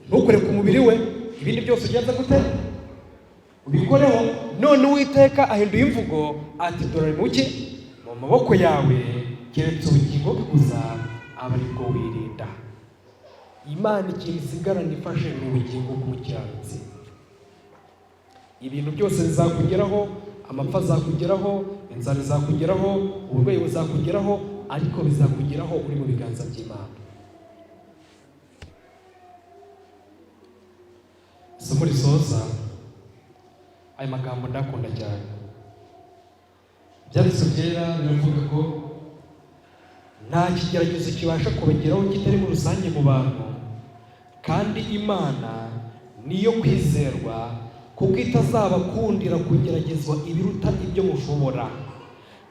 ntukore ku mubiri we, ibindi byose ugenza gute ubikoreho. None Uwiteka ahinduye imvugo ati dore ari muki mu maboko yawe, keretse ubugingo bwe gusa aba ari bwo wirinda. Imana ikintu isigarana ifashe mu bugingo bw'umukiranutsi. Ibintu byose bizakugeraho, amapfa azakugeraho, inzara izakugeraho, uburwayi buzakugeraho, ariko bizakugeraho uri mu biganza by'Imana. Isomo risoza aya magambo ndakunda cyane. Byanditswe byera biravuga ko nta kigeragezo kibasha kubageraho kitari mu rusange mu bantu, kandi Imana niyo kwizerwa kuko itazabakundira kugeragezwa ibiruta ibyo mushobora,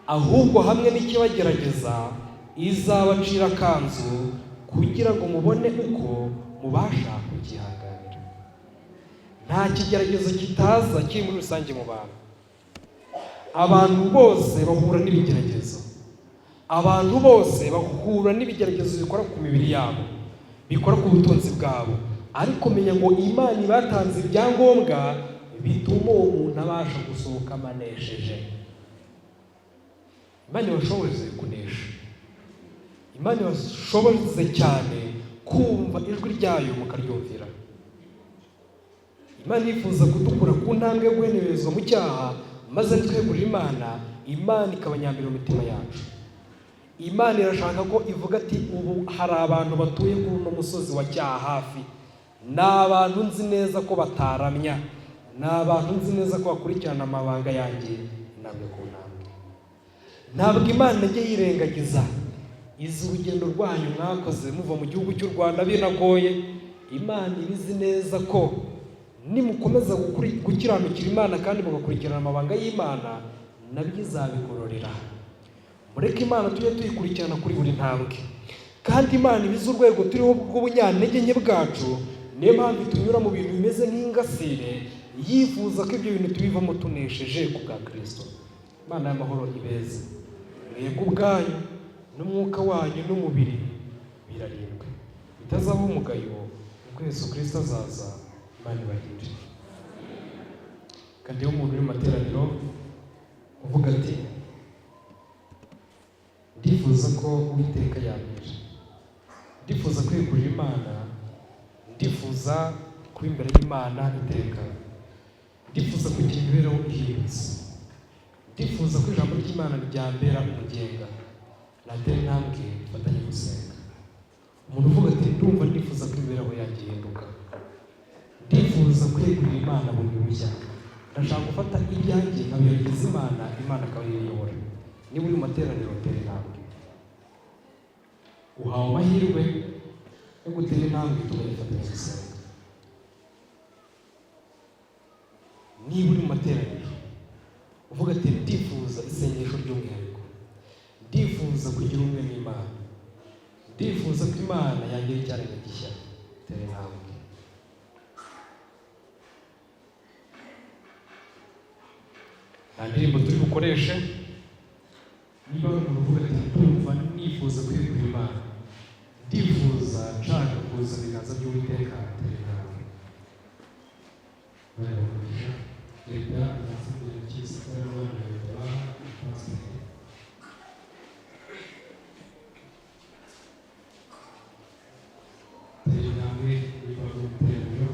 ahubwo hamwe n'ikibagerageza izabacira kanzu kugira ngo mubone uko mubasha kugihanganira. Nta kigeragezo kitaza kiri muri rusange mu bantu. Abantu bose bahura n'ibigeragezo, abantu bose bahura n'ibigeragezo bikora ku mibiri yabo, bikora ku butunzi bwabo, ariko menya ngo Imana ibatanze ibyangombwa bituma uwo muntu abasha gusohoka amanesheje. Imana ibashoboze kunesha, Imana ibashoboze cyane kumva ijwi ryayo mukaryumvira. Imana yifuza kudukura ku ntambwe yo guhenerezwa mu cyaha, maze twegurira Imana, Imana ikaba nyambere mu mitima yacu. Imana irashaka ko ivuga ati ubu hari abantu batuye kuri uno musozi wa Cyahafi, ni abantu nzi neza ko bataramya, ni abantu nzi neza ko bakurikirana amabanga yanjye intambwe ku ntambwe. Ntabwo Imana ijya yirengagiza izi urugendo rwanyu mwakoze muva mu gihugu cy'u Rwanda binagoye. Imana ibizi neza ko nimukomeza gukiranukira Imana kandi mugakurikirana amabanga y'Imana, nabyo izabigororera. Mureke Imana tujye tuyikurikirana kuri buri ntambwe, kandi Imana ibizi urwego turiho rw'ubunyantege nke bwacu. Niyo mpamvu tunyura mu bintu bimeze nk'ingasire, yifuza ko ibyo bintu tubivamo tunesheje ku bwa Kristo. Imana y'amahoro ibeze, mwebwe ubwanyu n'umwuka wanyu n'umubiri birarindwe, bitazaho umugayo, nuko Yesu Kristo azaza. Imana ibahire. Kandi iyo umuntu uri mu materaniro uvuga ati ndifuza ko Uwiteka yambera, ndifuza kwegurira Imana, ndifuza kuba imbere y'Imana iteka, ndifuza kugira imibereho ihindutse, ndifuza ko ijambo ry'Imana ryambera umugenga, natera intambwe dufatanye gusenga. Umuntu uvuga ati ndumva ndifuza ko imibereho yanjye ihinduka, ndifuza kwegurira Imana bundi bushya, ndashaka gufata ibyanjye nkabihereza Imana, Imana akaba yiyobora. Niba uri mu materaniro tera intambwe, uhawe amahirwe yo gutera intambwe tugafatanya gusenga. Niba uri mu materaniro uvuga ati ndifuza isengesho ry'umwihariko, ndifuza kugira umwe n'Imana, ndifuza ko Imana yangira icyaremwe gishya, tera intambwe. Nta ndirimbo turi bukoreshe. Niba umuntu uvuga ati ndumva nifuza kwegurira Imana, ndifuza nshaka kuza mu biganza by'Uwiteka, tera intambwe. Leta inasubira cyiza kandi abana babaha pasiteri. Tera intambwe niba ari umuteraniro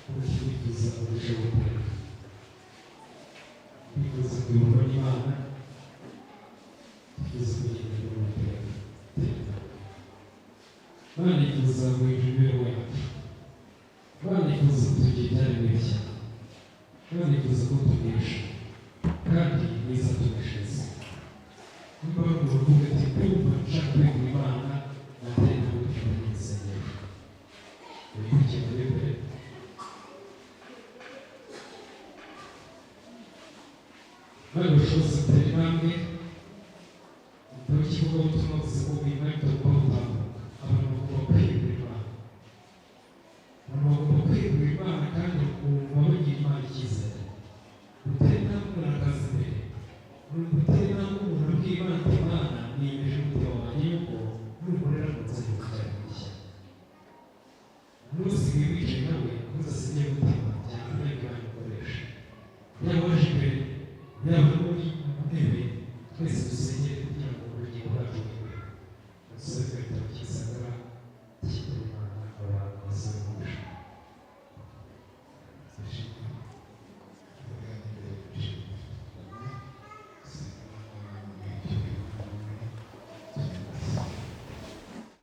ukifuza urusheho guteka, twifuza kuyoborwa n'Imana, twifuza kugendera mu muteraniro. Imana yifuza guhindura imibereho yacu, Imana yifuza kutugira ibyaremwe bishya, Imana yifuza ko tunesha kandi neza tuneshereza. Niba umuntu uvuga ati